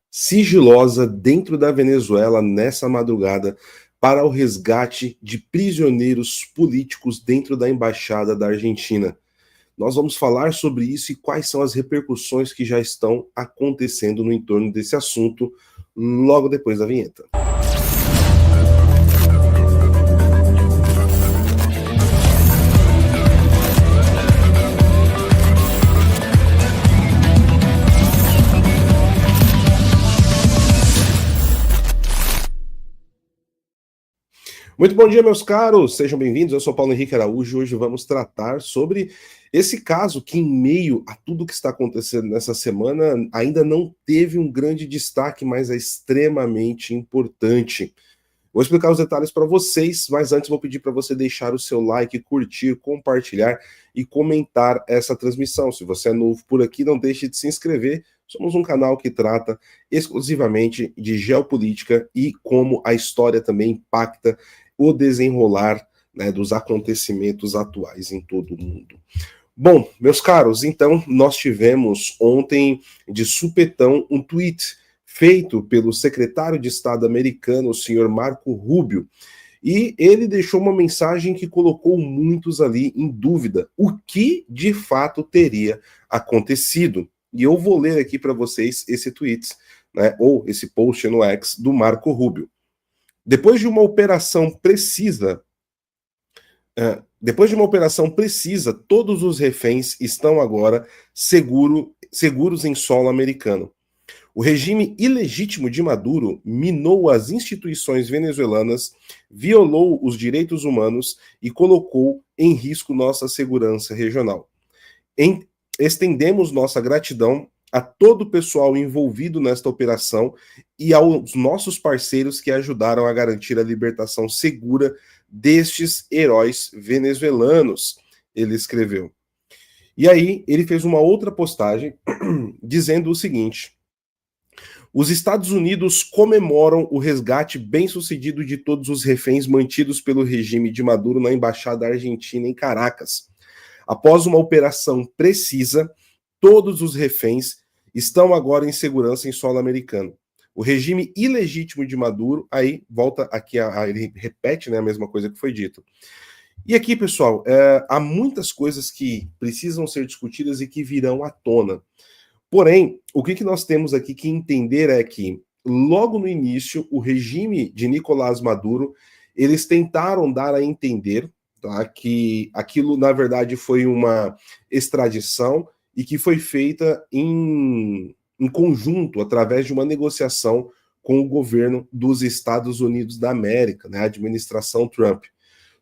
sigilosa dentro da Venezuela nessa madrugada para o resgate de prisioneiros políticos dentro da embaixada da Argentina. Nós vamos falar sobre isso e quais são as repercussões que já estão acontecendo no entorno desse assunto logo depois da vinheta. Muito bom dia, meus caros, sejam bem-vindos, eu sou Paulo Henrique Araújo e hoje vamos tratar sobre esse caso que, em meio a tudo que está acontecendo nessa semana, ainda não teve um grande destaque, mas é extremamente importante. Vou explicar os detalhes para vocês, mas antes vou pedir para você deixar o seu like, curtir, compartilhar e comentar essa transmissão. Se você é novo por aqui, não deixe de se inscrever. Somos um canal que trata exclusivamente de geopolítica e como a história também impacta o desenrolar, né, dos acontecimentos atuais em todo o mundo. Bom, meus caros, então nós tivemos ontem de supetão um tweet feito pelo secretário de Estado americano, o senhor Marco Rubio, e ele deixou uma mensagem que colocou muitos ali em dúvida o que de fato teria acontecido. E eu vou ler aqui para vocês esse tweet, né, ou esse post no X do Marco Rubio. Depois de uma operação precisa, todos os reféns estão agora seguros em solo americano. O regime ilegítimo de Maduro minou as instituições venezuelanas, violou os direitos humanos e colocou em risco nossa segurança regional. Estendemos nossa gratidão a todo o pessoal envolvido nesta operação e aos nossos parceiros que ajudaram a garantir a libertação segura destes heróis venezuelanos, ele escreveu. E aí ele fez uma outra postagem dizendo o seguinte: os Estados Unidos comemoram o resgate bem-sucedido de todos os reféns mantidos pelo regime de Maduro na Embaixada Argentina em Caracas. Após uma operação precisa, todos os reféns estão agora em segurança em solo americano. O regime ilegítimo de Maduro, aí volta aqui, ele repete, né, a mesma coisa que foi dito. E aqui, pessoal, há muitas coisas que precisam ser discutidas e que virão à tona. Porém, o que nós temos aqui que entender é que, logo no início, o regime de Nicolás Maduro, eles tentaram dar a entender, tá, que aquilo, na verdade, foi uma extradição e que foi feita em conjunto, através de uma negociação com o governo dos Estados Unidos da América, né, a administração Trump.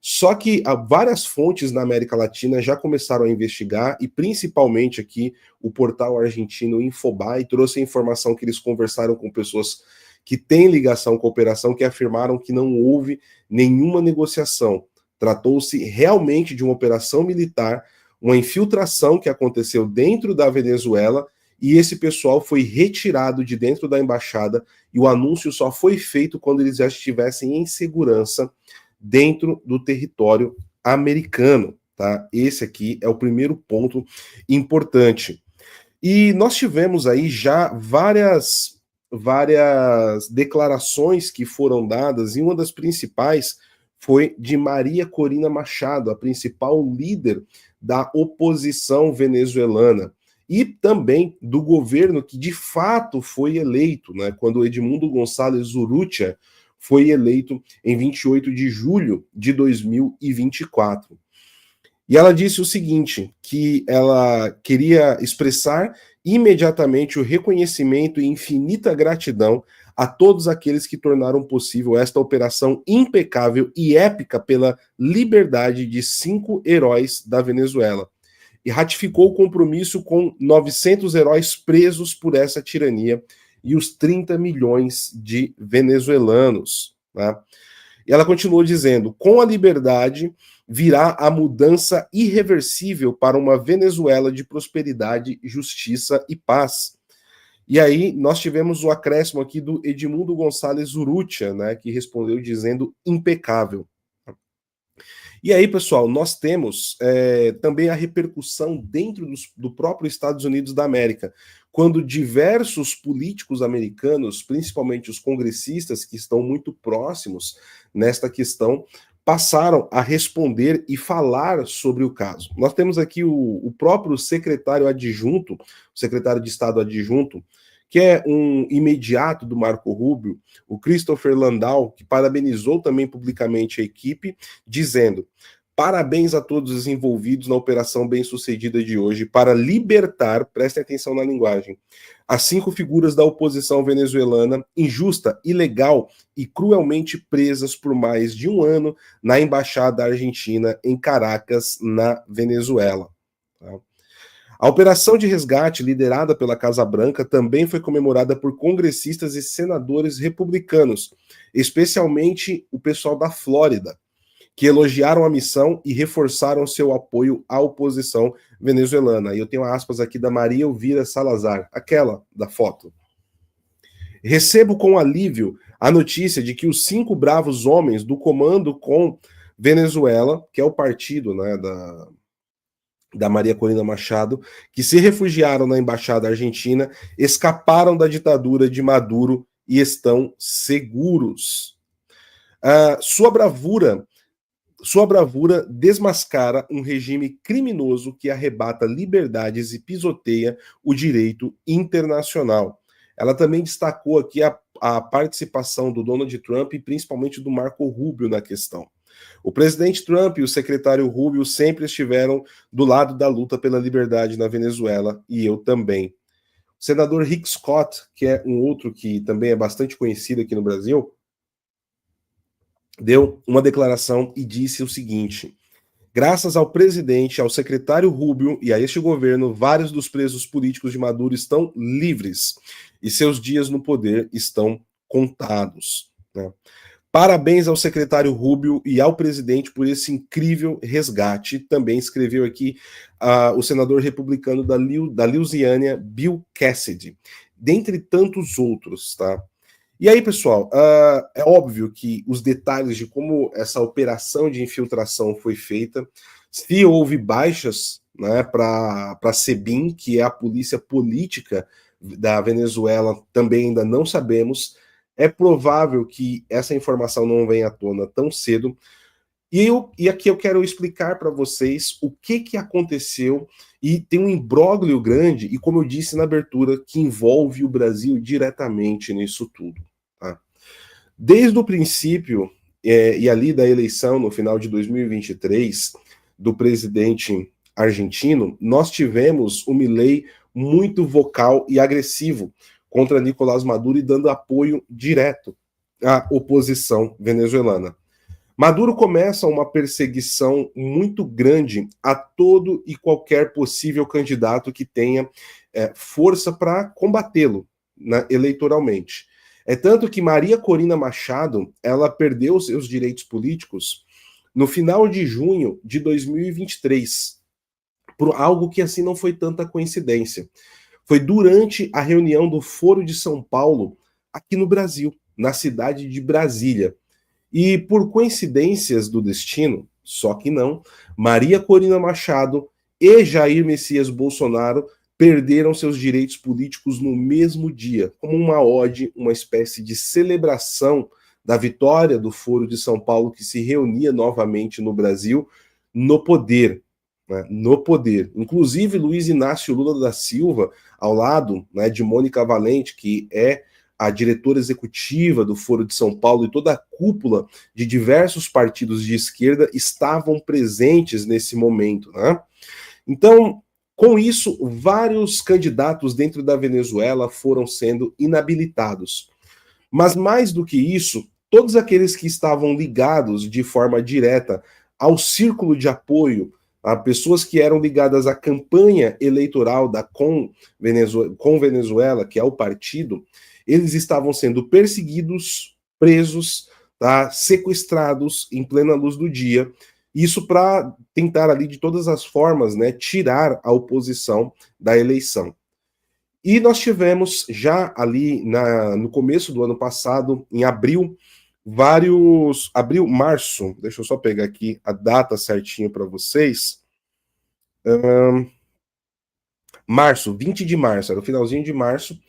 Só que várias fontes na América Latina já começaram a investigar, e principalmente aqui o portal argentino Infobae trouxe a informação que eles conversaram com pessoas que têm ligação com a operação, que afirmaram que não houve nenhuma negociação. Tratou-se realmente de uma operação militar, uma infiltração que aconteceu dentro da Venezuela, e esse pessoal foi retirado de dentro da embaixada, e o anúncio só foi feito quando eles já estivessem em segurança dentro do território americano, tá? Esse aqui é o primeiro ponto importante. E nós tivemos aí já várias declarações que foram dadas, e uma das principais foi de Maria Corina Machado, a principal líder da oposição venezuelana, e também do governo que de fato foi eleito, né, quando Edmundo Gonçalves Urrutia foi eleito em 28 de julho de 2024. E ela disse o seguinte, que ela queria expressar imediatamente o reconhecimento e infinita gratidão a todos aqueles que tornaram possível esta operação impecável e épica pela liberdade de 5 heróis da Venezuela. E ratificou o compromisso com 900 heróis presos por essa tirania e os 30 milhões de venezuelanos. Tá? E ela continuou dizendo, com a liberdade virá a mudança irreversível para uma Venezuela de prosperidade, justiça e paz. E aí nós tivemos o acréscimo aqui do Edmundo Gonçalves Urrutia, né, que respondeu dizendo impecável. E aí, pessoal, nós temos também a repercussão dentro do próprio Estados Unidos da América, quando diversos políticos americanos, principalmente os congressistas que estão muito próximos nesta questão, passaram a responder e falar sobre o caso. Nós temos aqui o próprio secretário adjunto, o secretário de Estado adjunto, que é um imediato do Marco Rubio, o Christopher Landau, que parabenizou também publicamente a equipe, dizendo: parabéns a todos os envolvidos na operação bem-sucedida de hoje para libertar, prestem atenção na linguagem, as 5 figuras da oposição venezuelana injusta, ilegal e cruelmente presas por mais de 1 ano na Embaixada Argentina em Caracas, na Venezuela. Tá? A operação de resgate, liderada pela Casa Branca, também foi comemorada por congressistas e senadores republicanos, especialmente o pessoal da Flórida, que elogiaram a missão e reforçaram seu apoio à oposição venezuelana. E eu tenho aspas aqui da Maria Elvira Salazar, aquela da foto. Recebo com alívio a notícia de que os 5 bravos homens do Comando com Venezuela, que é o partido, né, da Maria Corina Machado, que se refugiaram na embaixada argentina, escaparam da ditadura de Maduro e estão seguros. Sua bravura desmascara um regime criminoso que arrebata liberdades e pisoteia o direito internacional. Ela também destacou aqui a participação do Donald Trump e principalmente do Marco Rubio na questão. O presidente Trump e o secretário Rubio sempre estiveram do lado da luta pela liberdade na Venezuela, e eu também. O senador Rick Scott, que é um outro que também é bastante conhecido aqui no Brasil, deu uma declaração e disse o seguinte: graças ao presidente, ao secretário Rubio e a este governo, vários dos presos políticos de Maduro estão livres e seus dias no poder estão contados. Né? Parabéns ao secretário Rubio e ao presidente por esse incrível resgate. Também escreveu aqui o senador republicano da Louisiana, Bill Cassidy, dentre tantos outros, tá? E aí, pessoal, é óbvio que os detalhes de como essa operação de infiltração foi feita, se houve baixas, né, para a SEBIN, que é a polícia política da Venezuela, também ainda não sabemos. É provável que essa informação não venha à tona tão cedo. E aqui eu quero explicar para vocês o que aconteceu, e tem um imbróglio grande, e como eu disse na abertura, que envolve o Brasil diretamente nisso tudo. Tá? Desde o princípio, e ali da eleição, no final de 2023, do presidente argentino, nós tivemos o Milei muito vocal e agressivo contra Nicolás Maduro e dando apoio direto à oposição venezuelana. Maduro começa uma perseguição muito grande a todo e qualquer possível candidato que tenha força para combatê-lo, né, eleitoralmente. É tanto que Maria Corina Machado, ela perdeu seus direitos políticos no final de junho de 2023, por algo que assim não foi tanta coincidência. Foi durante a reunião do Foro de São Paulo, aqui no Brasil, na cidade de Brasília. E por coincidências do destino, só que não, Maria Corina Machado e Jair Messias Bolsonaro perderam seus direitos políticos no mesmo dia, como uma ode, uma espécie de celebração da vitória do Foro de São Paulo, que se reunia novamente no Brasil, no poder. Né, no poder. Inclusive, Luiz Inácio Lula da Silva, ao lado, né, de Mônica Valente, que é a diretora executiva do Foro de São Paulo, e toda a cúpula de diversos partidos de esquerda estavam presentes nesse momento. Né? Então, com isso, vários candidatos dentro da Venezuela foram sendo inabilitados. Mas mais do que isso, todos aqueles que estavam ligados de forma direta ao círculo de apoio, a pessoas que eram ligadas à campanha eleitoral da Com Venezuela, que é o partido, eles estavam sendo perseguidos, presos, tá, sequestrados em plena luz do dia. Isso para tentar ali de todas as formas, né, tirar a oposição da eleição. E nós tivemos já ali no começo do ano passado, em abril, abril, março, deixa eu só pegar aqui a data certinho para vocês. Março, 20 de março, era o finalzinho de março,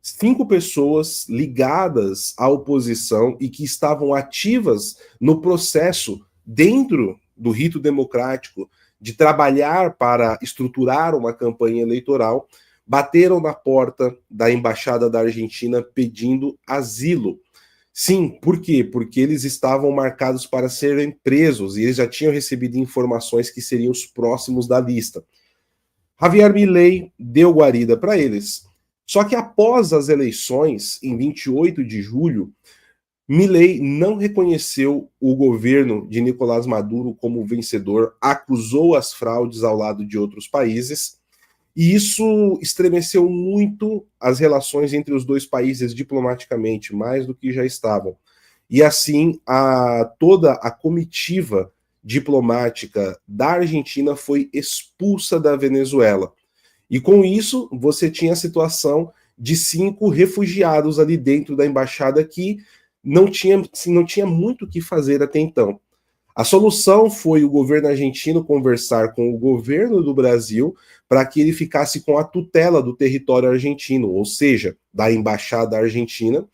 5 pessoas ligadas à oposição e que estavam ativas no processo dentro do rito democrático de trabalhar para estruturar uma campanha eleitoral, bateram na porta da embaixada da Argentina pedindo asilo. Sim, por quê? Porque eles estavam marcados para serem presos e eles já tinham recebido informações que seriam os próximos da lista. Javier Milei deu guarida para eles. Só que após as eleições, em 28 de julho, Milei não reconheceu o governo de Nicolás Maduro como vencedor, acusou as fraudes ao lado de outros países, e isso estremeceu muito as relações entre os dois países diplomaticamente, mais do que já estavam. E assim, toda a comitiva diplomática da Argentina foi expulsa da Venezuela. E com isso, você tinha a situação de 5 refugiados ali dentro da embaixada que não tinha muito o que fazer até então. A solução foi o governo argentino conversar com o governo do Brasil para que ele ficasse com a tutela do território argentino, ou seja, da embaixada argentina,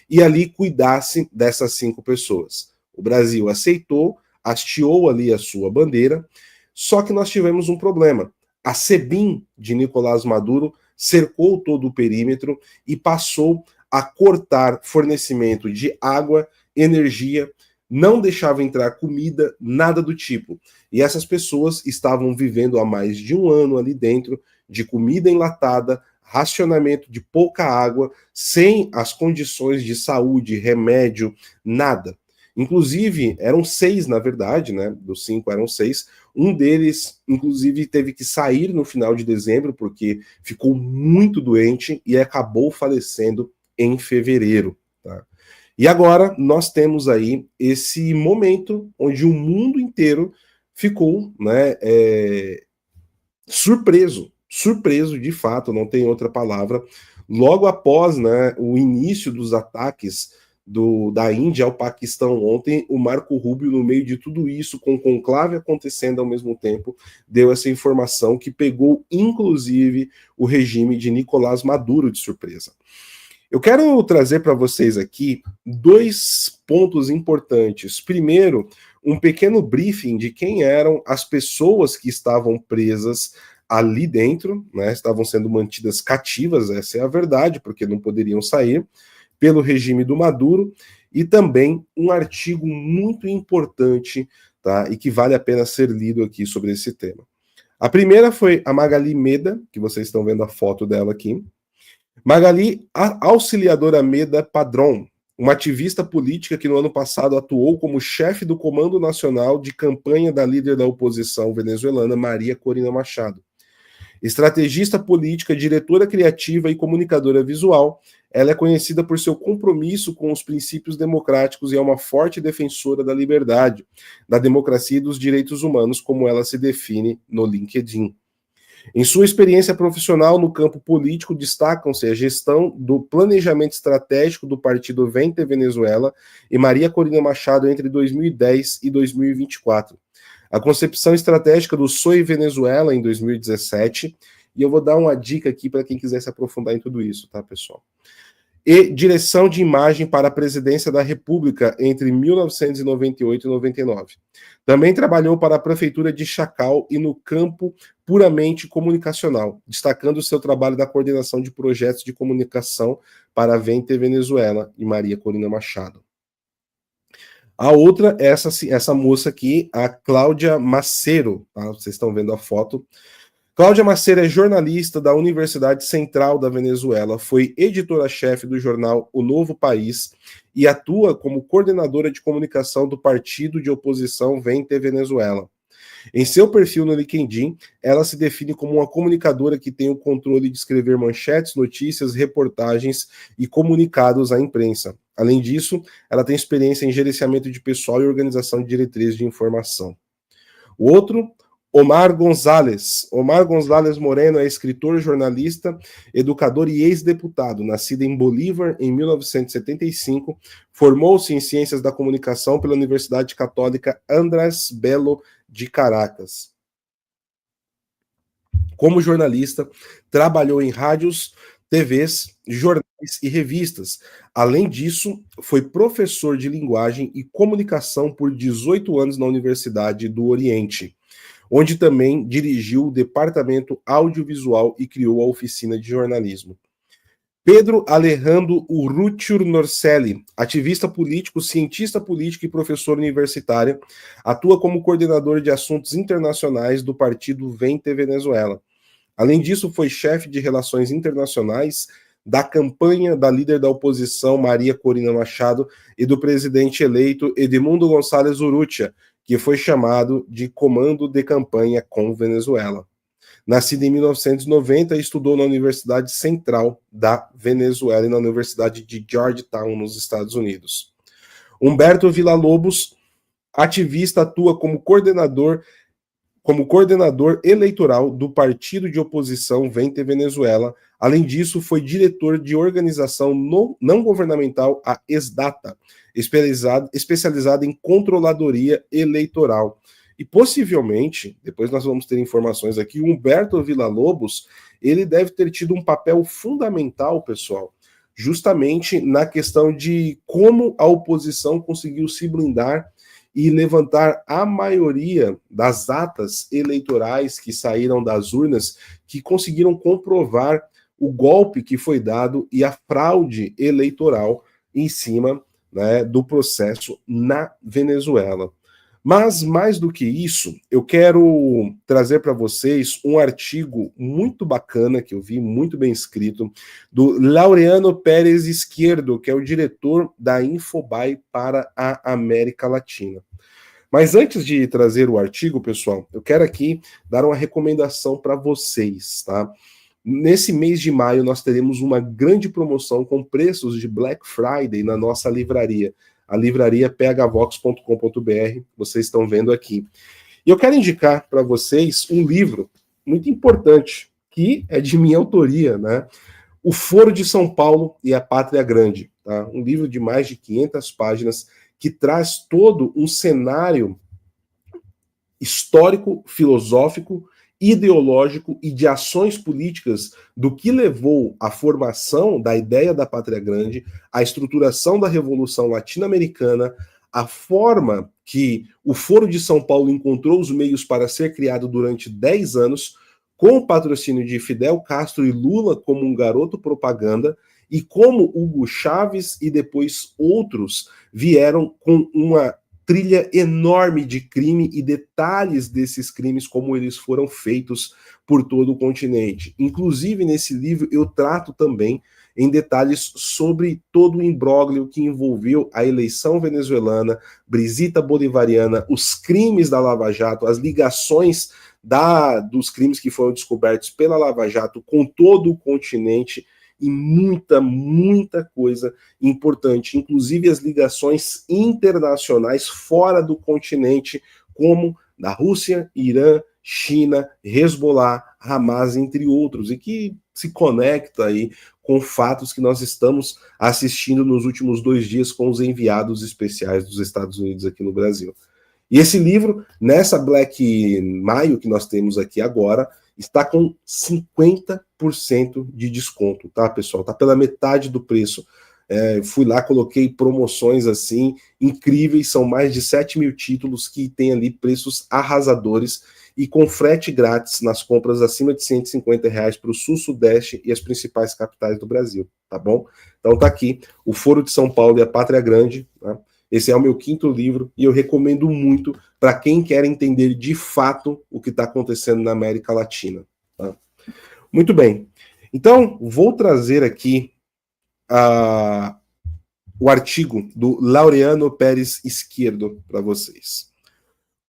e ali cuidasse dessas 5 pessoas. O Brasil aceitou, hasteou ali a sua bandeira, só que nós tivemos um problema. A SEBIN de Nicolás Maduro cercou todo o perímetro e passou a cortar fornecimento de água, energia, não deixava entrar comida, nada do tipo. E essas pessoas estavam vivendo há mais de um ano ali dentro, de comida enlatada, racionamento de pouca água, sem as condições de saúde, remédio, nada. Inclusive, eram 6, na verdade, né? Dos 5 eram 6. Um deles, inclusive, teve que sair no final de dezembro, porque ficou muito doente e acabou falecendo em fevereiro. Tá? E agora nós temos aí esse momento onde o mundo inteiro ficou, né, surpreso de fato, não tem outra palavra, logo após, né, o início dos ataques da Índia ao Paquistão ontem, o Marco Rubio, no meio de tudo isso, com o conclave acontecendo ao mesmo tempo, deu essa informação que pegou, inclusive, o regime de Nicolás Maduro de surpresa. Eu quero trazer para vocês aqui 2 pontos importantes. Primeiro, um pequeno briefing de quem eram as pessoas que estavam presas ali dentro, né? Estavam sendo mantidas cativas, essa é a verdade, porque não poderiam sair, pelo regime do Maduro, e também um artigo muito importante, tá? E que vale a pena ser lido aqui sobre esse tema. A primeira foi a Magali Meda, que vocês estão vendo a foto dela aqui. Magali Auxiliadora Meda Padrón, uma ativista política que no ano passado atuou como chefe do Comando Nacional de Campanha da líder da oposição venezuelana, Maria Corina Machado. Estrategista política, diretora criativa e comunicadora visual, ela é conhecida por seu compromisso com os princípios democráticos e é uma forte defensora da liberdade, da democracia e dos direitos humanos, como ela se define no LinkedIn. Em sua experiência profissional no campo político, destacam-se a gestão do planejamento estratégico do partido Vente Venezuela e Maria Corina Machado entre 2010 e 2024. A concepção estratégica do Soy Venezuela em 2017, e eu vou dar uma dica aqui para quem quiser se aprofundar em tudo isso, tá, pessoal? E direção de imagem para a presidência da República entre 1998 e 99. Também trabalhou para a prefeitura de Chacal e no campo puramente comunicacional, destacando o seu trabalho da coordenação de projetos de comunicação para a Vente Venezuela e Maria Corina Machado. A outra é essa moça aqui, a Cláudia Macero, tá? Vocês estão vendo a foto. Cláudia Macero é jornalista da Universidade Central da Venezuela, foi editora-chefe do jornal O Novo País e atua como coordenadora de comunicação do partido de oposição Vente Venezuela. Em seu perfil no LinkedIn, ela se define como uma comunicadora que tem o controle de escrever manchetes, notícias, reportagens e comunicados à imprensa. Além disso, ela tem experiência em gerenciamento de pessoal e organização de diretrizes de informação. O outro, Omar Gonzalez. Omar Gonzalez Moreno é escritor, jornalista, educador e ex-deputado. Nascido em Bolívar em 1975, formou-se em Ciências da Comunicação pela Universidade Católica Andrés Bello de Caracas. Como jornalista, trabalhou em rádios, TVs, jornais e revistas. Além disso, foi professor de linguagem e comunicação por 18 anos na Universidade do Oriente, onde também dirigiu o departamento audiovisual e criou a oficina de jornalismo. Pedro Alejandro Urrutia Norcelli, ativista político, cientista político e professor universitário, atua como coordenador de assuntos internacionais do partido Vente Venezuela. Além disso, foi chefe de relações internacionais da campanha da líder da oposição Maria Corina Machado e do presidente eleito Edmundo Gonçalves Urrutia, que foi chamado de Comando de Campanha com Venezuela. Nascido em 1990, estudou na Universidade Central da Venezuela e na Universidade de Georgetown, nos Estados Unidos. Humberto Villa-Lobos, ativista, atua como coordenador eleitoral do partido de oposição Vente Venezuela. Além disso, foi diretor de organização não governamental, a ESDATA, especializada em controladoria eleitoral. E possivelmente, depois nós vamos ter informações aqui, o Humberto Villa-Lobos, ele deve ter tido um papel fundamental, pessoal, justamente na questão de como a oposição conseguiu se blindar e levantar a maioria das atas eleitorais que saíram das urnas, que conseguiram comprovar o golpe que foi dado e a fraude eleitoral em cima, né, do processo na Venezuela. Mas, mais do que isso, eu quero trazer para vocês um artigo muito bacana, que eu vi, muito bem escrito, do Laureano Pérez Izquierdo, que é o diretor da Infobae para a América Latina. Mas antes de trazer o artigo, pessoal, eu quero aqui dar uma recomendação para vocês, tá? Nesse mês de maio, nós teremos uma grande promoção com preços de Black Friday na nossa livraria, a livraria phvox.com.br, vocês estão vendo aqui. E eu quero indicar para vocês um livro muito importante, que é de minha autoria, né? O Foro de São Paulo e a Pátria Grande, tá? Um livro de mais de 500 páginas que traz todo um cenário histórico, filosófico, ideológico e de ações políticas do que levou à formação da ideia da Pátria Grande, à estruturação da Revolução Latino-Americana, a forma que o Foro de São Paulo encontrou os meios para ser criado durante 10 anos, com o patrocínio de Fidel Castro e Lula como um garoto propaganda, e como Hugo Chávez e depois outros vieram com uma trilha enorme de crime e detalhes desses crimes, como eles foram feitos por todo o continente. Inclusive, nesse livro, eu trato também em detalhes sobre todo o imbróglio que envolveu a eleição venezuelana, Brisita Bolivariana, os crimes da Lava Jato, as ligações dos crimes que foram descobertos pela Lava Jato com todo o continente, e muita coisa importante, inclusive as ligações internacionais fora do continente, como da Rússia, Irã, China, Hezbollah, Hamas, entre outros, e que se conecta aí com fatos que nós estamos assistindo nos últimos 2 dias com os enviados especiais dos Estados Unidos aqui no Brasil. E esse livro, nessa Black Maio que nós temos aqui agora, está com 50% de desconto, tá, pessoal? Tá pela metade do preço. Fui lá, coloquei promoções assim, incríveis, são mais de 7 mil títulos que tem ali preços arrasadores e com frete grátis nas compras acima de R$ 150 para o Sul, Sudeste e as principais capitais do Brasil, tá bom? Então tá aqui, o Foro de São Paulo e a Pátria Grande, né? Esse é o meu 5º livro e eu recomendo muito para quem quer entender de fato o que está acontecendo na América Latina. Tá? Muito bem. Então, vou trazer aqui o artigo do Laureano Pérez Izquierdo para vocês.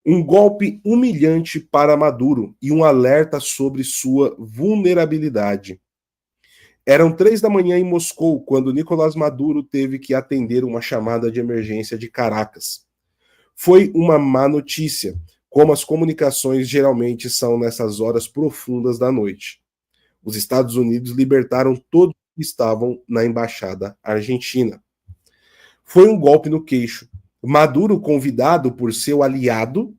Um golpe humilhante para Maduro e um alerta sobre sua vulnerabilidade. Eram 3 da manhã em Moscou, quando Nicolás Maduro teve que atender uma chamada de emergência de Caracas. Foi uma má notícia, como as comunicações geralmente são nessas horas profundas da noite. Os Estados Unidos libertaram todos que estavam na embaixada argentina. Foi um golpe no queixo. Maduro, convidado por seu aliado,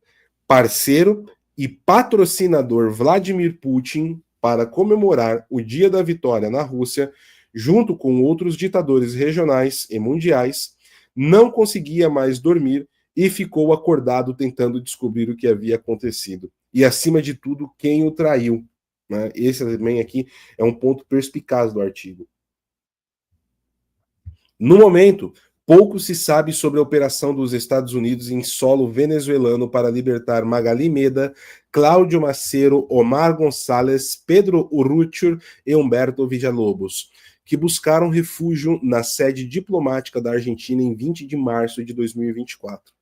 parceiro e patrocinador Vladimir Putin para comemorar o dia da vitória na Rússia, junto com outros ditadores regionais e mundiais, não conseguia mais dormir e ficou acordado tentando descobrir o que havia acontecido. E, acima de tudo, quem o traiu. Né? Esse também aqui é um ponto perspicaz do artigo. No momento, pouco se sabe sobre a operação dos Estados Unidos em solo venezuelano para libertar Magali Meda, Cláudio Macero, Omar Gonçalves, Pedro Urrutia e Humberto Villalobos, que buscaram refúgio na sede diplomática da Argentina em 20 de março de 2024.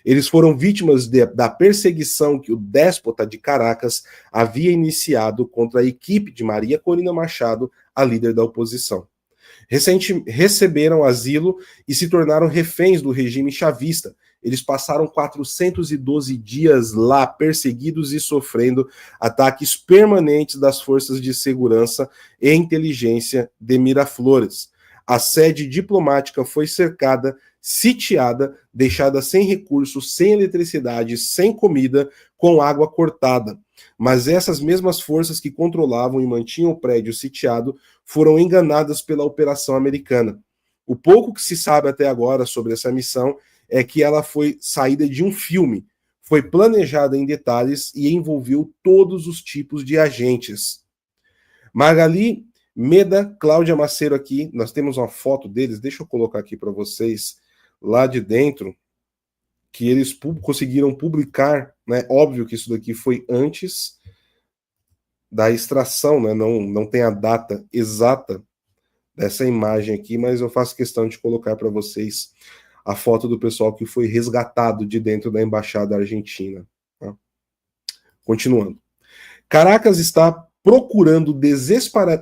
Eles foram vítimas da perseguição que o déspota de Caracas havia iniciado contra a equipe de Maria Corina Machado, a líder da oposição. Receberam asilo e se tornaram reféns do regime chavista. Eles passaram 412 dias lá, perseguidos e sofrendo ataques permanentes das forças de segurança e inteligência de Miraflores. A sede diplomática foi cercada, sitiada, deixada sem recursos, sem eletricidade, sem comida, com água cortada. Mas essas mesmas forças que controlavam e mantinham o prédio sitiado foram enganadas pela operação americana. O pouco que se sabe até agora sobre essa missão é que ela foi saída de um filme, foi planejada em detalhes e envolveu todos os tipos de agentes. Magali Meda, Cláudia Macero aqui, nós temos uma foto deles, deixa eu colocar aqui para vocês, lá de dentro, que eles conseguiram publicar, né? Óbvio que isso daqui foi antes da extração, né? Não tem a data exata dessa imagem aqui, mas eu faço questão de colocar para vocês a foto do pessoal que foi resgatado de dentro da embaixada argentina. Tá? Continuando. Caracas está procurando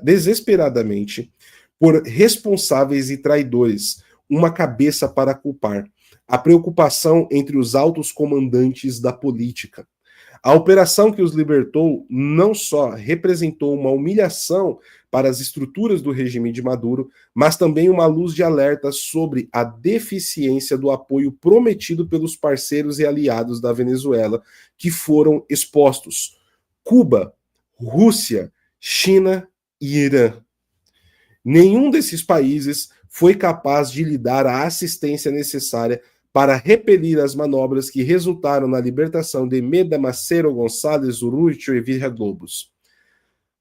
desesperadamente por responsáveis e traidores, uma cabeça para culpar. A preocupação entre os altos comandantes da política. A operação que os libertou não só representou uma humilhação para as estruturas do regime de Maduro, mas também uma luz de alerta sobre a deficiência do apoio prometido pelos parceiros e aliados da Venezuela, que foram expostos: Cuba, Rússia, China e Irã. Nenhum desses países foi capaz de lhe dar a assistência necessária para repelir as manobras que resultaram na libertação de Meda, Macero, Gonçalves, Urrutia e Villalobos.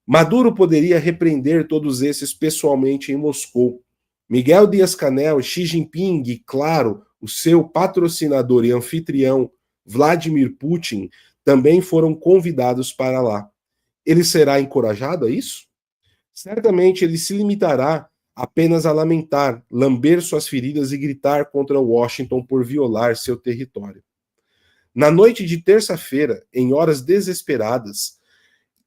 Maduro poderia repreender todos esses pessoalmente em Moscou. Miguel Dias-Canel, Xi Jinping e, claro, o seu patrocinador e anfitrião, Vladimir Putin, também foram convidados para lá. Ele será encorajado a isso? Certamente ele se limitará apenas a lamentar, lamber suas feridas e gritar contra Washington por violar seu território. Na noite de terça-feira, em horas desesperadas,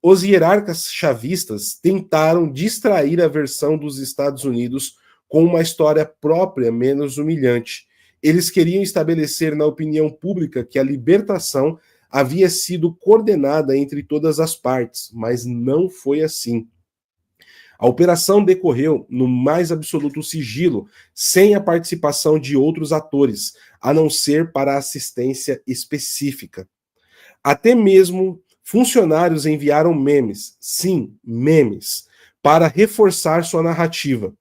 os hierarcas chavistas tentaram distrair a versão dos Estados Unidos com uma história própria menos humilhante. Eles queriam estabelecer na opinião pública que a libertação havia sido coordenada entre todas as partes, mas não foi assim. A operação decorreu no mais absoluto sigilo, sem a participação de outros atores, a não ser para assistência específica. Até mesmo funcionários enviaram memes, sim, memes, para reforçar sua narrativa.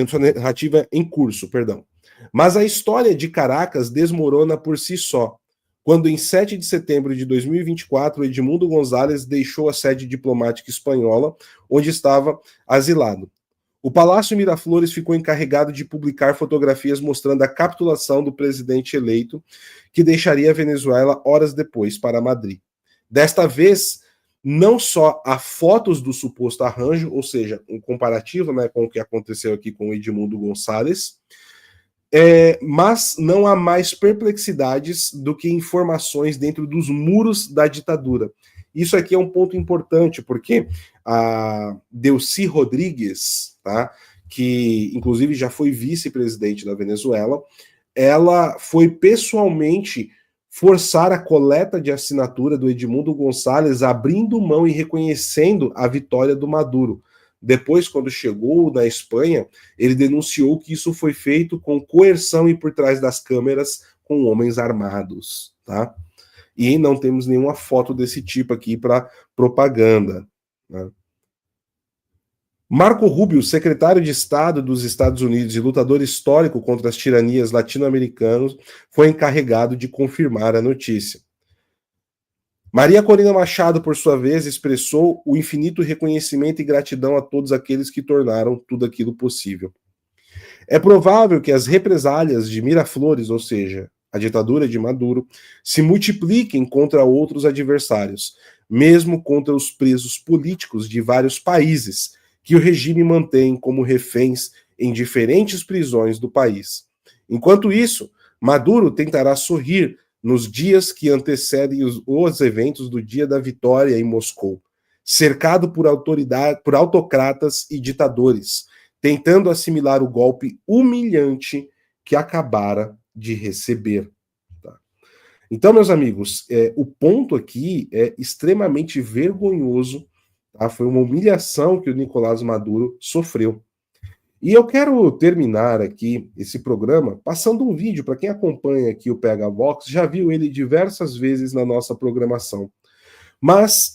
Sua narrativa em curso, perdão. Mas a história de Caracas desmorona por si só, quando em 7 de setembro de 2024, Edmundo Gonzalez deixou a sede diplomática espanhola, onde estava asilado. O Palácio Miraflores ficou encarregado de publicar fotografias mostrando a capitulação do presidente eleito, que deixaria a Venezuela horas depois para Madrid. Desta vez, não só há fotos do suposto arranjo, ou seja, um comparativo, né, com o que aconteceu aqui com o Edmundo Gonzalez, mas não há mais perplexidades do que informações dentro dos muros da ditadura. Isso aqui é um ponto importante, porque a Delcy Rodrigues, tá, que inclusive já foi vice-presidente da Venezuela, ela foi pessoalmente forçar a coleta de assinatura do Edmundo Gonçalves, abrindo mão e reconhecendo a vitória do Maduro. Depois, quando chegou na Espanha, ele denunciou que isso foi feito com coerção e por trás das câmeras com homens armados, tá? E não temos nenhuma foto desse tipo aqui para propaganda, né? Marco Rubio, secretário de Estado dos Estados Unidos e lutador histórico contra as tiranias latino-americanas, foi encarregado de confirmar a notícia. Maria Corina Machado, por sua vez, expressou o infinito reconhecimento e gratidão a todos aqueles que tornaram tudo aquilo possível. É provável que as represálias de Miraflores, ou seja, a ditadura de Maduro, se multipliquem contra outros adversários, mesmo contra os presos políticos de vários países, que o regime mantém como reféns em diferentes prisões do país. Enquanto isso, Maduro tentará sorrir nos dias que antecedem os eventos do dia da vitória em Moscou, cercado por autocratas e ditadores, tentando assimilar o golpe humilhante que acabara de receber. Tá? Então, meus amigos, o ponto aqui é extremamente vergonhoso. Tá? Foi uma humilhação que o Nicolás Maduro sofreu. E eu quero terminar aqui esse programa passando um vídeo para quem acompanha aqui o PH Vox, já viu ele diversas vezes na nossa programação. Mas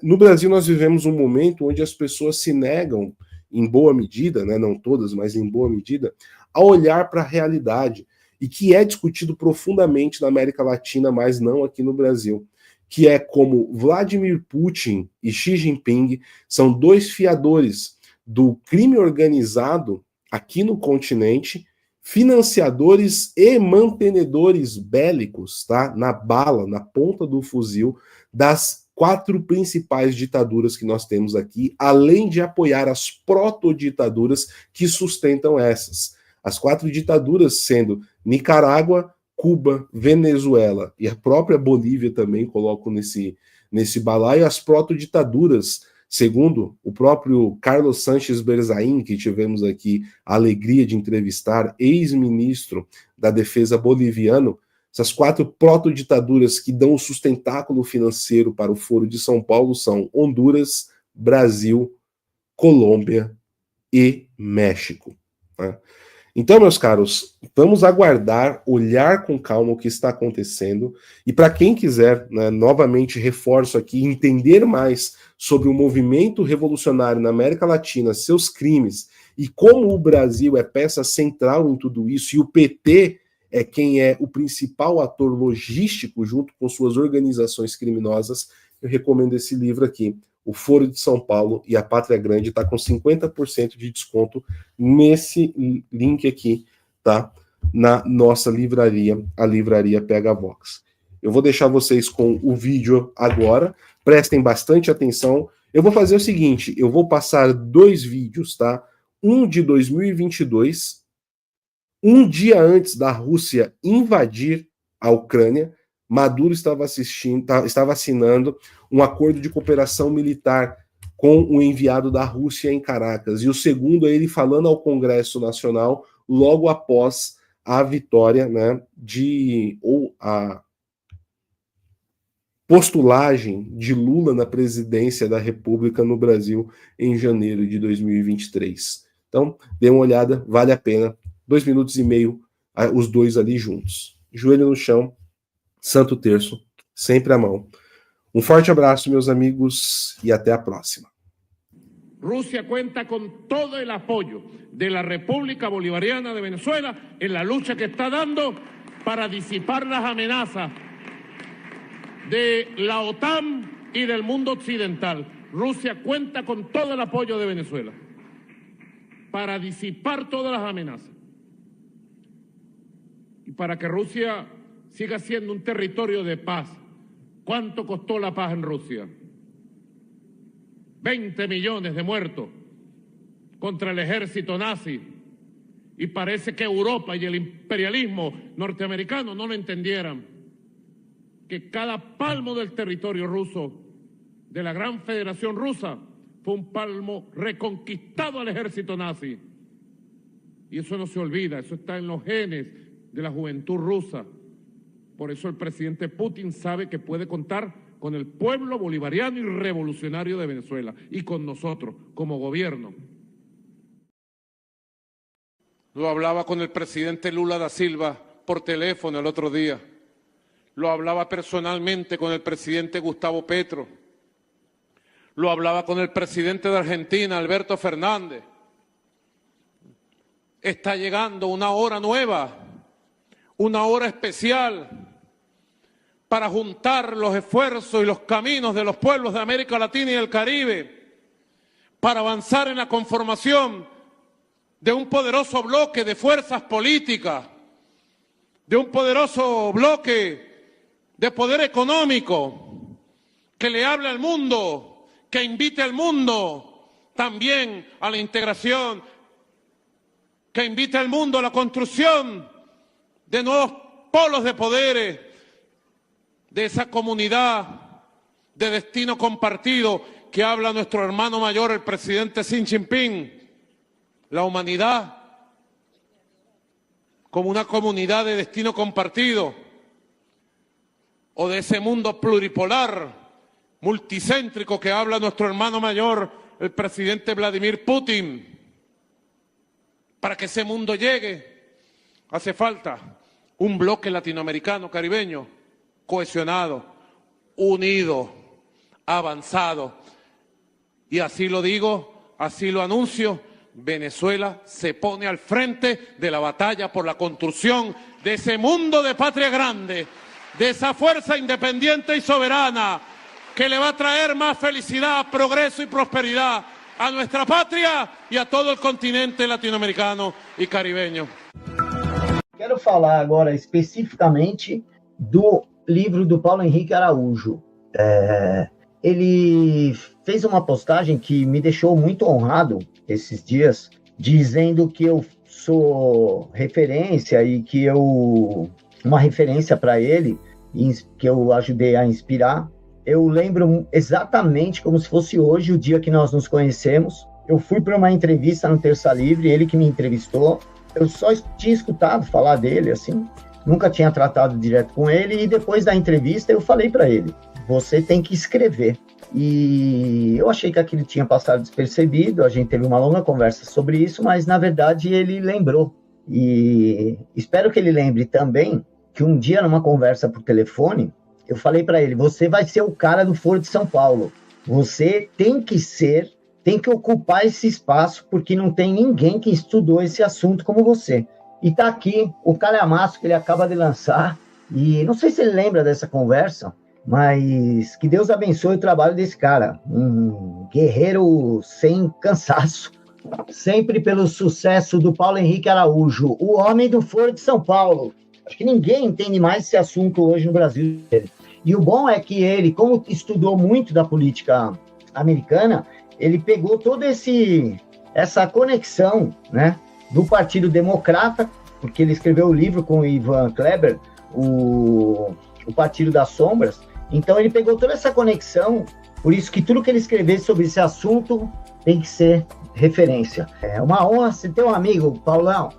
no Brasil nós vivemos um momento onde as pessoas se negam, em boa medida, né, não todas, mas em boa medida, a olhar para a realidade, e que é discutido profundamente na América Latina, mas não aqui no Brasil, que é como Vladimir Putin e Xi Jinping são dois fiadores do crime organizado aqui no continente, financiadores e mantenedores bélicos, tá? Na bala, na ponta do fuzil, das 4 principais ditaduras que nós temos aqui, além de apoiar as proto-ditaduras que sustentam essas. As 4 ditaduras sendo Nicarágua, Cuba, Venezuela e a própria Bolívia também coloco nesse balaio, as proto-ditaduras, segundo o próprio Carlos Sánchez Berzaín, que tivemos aqui a alegria de entrevistar, ex-ministro da Defesa boliviano, essas 4 proto-ditaduras que dão o sustentáculo financeiro para o Foro de São Paulo são Honduras, Brasil, Colômbia e México. Né? Então, meus caros, vamos aguardar, olhar com calma o que está acontecendo. E para quem quiser, né, novamente reforço aqui, entender mais sobre o movimento revolucionário na América Latina, seus crimes, e como o Brasil é peça central em tudo isso, e o PT é quem é o principal ator logístico junto com suas organizações criminosas, eu recomendo esse livro aqui, O Foro de São Paulo e a Pátria Grande, está com 50% de desconto nesse link aqui, tá? Na nossa livraria, a livraria PH Vox. Eu vou deixar vocês com o vídeo agora, prestem bastante atenção. Eu vou fazer o seguinte, eu vou passar 2 vídeos, tá? Um de 2022, um dia antes da Rússia invadir a Ucrânia, Maduro estava assinando um acordo de cooperação militar com o enviado da Rússia em Caracas. E o segundo é ele falando ao Congresso Nacional logo após a vitória, né, ou a postulagem de Lula na presidência da República no Brasil em janeiro de 2023. Então, dê uma olhada, vale a pena. 2 minutos e meio, os dois ali juntos. Joelho no chão, Santo Terço, sempre à mão. Um forte abraço, meus amigos, e até a próxima. Rusia cuenta con todo el apoyo de la República Bolivariana de Venezuela en la lucha que está dando para disipar las amenazas de la OTAN y del mundo occidental. Rusia cuenta con todo el apoyo de Venezuela para disipar todas las amenazas y para que Rusia siga siendo un territorio de paz. ¿Cuánto costó la paz en Rusia? 20 millones de muertos contra el ejército nazi, y parece que Europa y el imperialismo norteamericano no lo entendieran, que cada palmo del territorio ruso, de la gran Federación Rusa, fue un palmo reconquistado al ejército nazi. Y eso no se olvida, eso está en los genes de la juventud rusa. Por eso el presidente Putin sabe que puede contar con el pueblo bolivariano y revolucionario de Venezuela y con nosotros como gobierno. Lo hablaba con el presidente Lula da Silva por teléfono el otro día. Lo hablaba personalmente con el presidente Gustavo Petro. Lo hablaba con el presidente de Argentina, Alberto Fernández. Está llegando una hora nueva, una hora especial para juntar los esfuerzos y los caminos de los pueblos de América Latina y el Caribe, para avanzar en la conformación de un poderoso bloque de fuerzas políticas, de un poderoso bloque de poder económico, que le hable al mundo, que invite al mundo también a la integración, que invite al mundo a la construcción de nuevos polos de poderes, de esa comunidad de destino compartido que habla nuestro hermano mayor, el presidente Xi Jinping. La humanidad como una comunidad de destino compartido, o de ese mundo pluripolar, multicéntrico que habla nuestro hermano mayor, el presidente Vladimir Putin. Para que ese mundo llegue, hace falta un bloque latinoamericano, caribeño, cohesionado, unido, avanzado. Y así lo digo, así lo anuncio, Venezuela se pone al frente de la batalla por la construcción de ese mundo de patria grande, de esa fuerza independiente y soberana que le va a traer más felicidad, progreso y prosperidad a nuestra patria y a todo el continente latino-americano y caribeño. Quero falar agora especificamente do livro do Paulo Henrique Araújo. Ele fez uma postagem que me deixou muito honrado esses dias, dizendo que eu sou referência e que uma referência para ele, que eu ajudei a inspirar. Eu lembro exatamente como se fosse hoje o dia que nós nos conhecemos. Eu fui para uma entrevista no Terça Livre, ele que me entrevistou. Eu só tinha escutado falar dele, assim, nunca tinha tratado direto com ele, e depois da entrevista eu falei para ele, você tem que escrever. E eu achei que aquilo tinha passado despercebido, a gente teve uma longa conversa sobre isso, mas na verdade ele lembrou. E espero que ele lembre também que um dia, numa conversa por telefone, eu falei para ele, você vai ser o cara do Foro de São Paulo, você tem que ocupar esse espaço, porque não tem ninguém que estudou esse assunto como você. E tá aqui o calhamaço que ele acaba de lançar, e não sei se ele lembra dessa conversa, mas que Deus abençoe o trabalho desse cara, um guerreiro sem cansaço, sempre pelo sucesso do Paulo Henrique Araújo, o homem do Foro de São Paulo. Acho que ninguém entende mais esse assunto hoje no Brasil. E o bom é que ele, como estudou muito da política americana, ele pegou toda essa conexão, né, do Partido Democrata, porque ele escreveu o livro com o Ivan Kleber, o Partido das Sombras. Então ele pegou toda essa conexão, por isso que tudo que ele escrever sobre esse assunto tem que ser referência. É uma honra ser teu amigo, Paulão.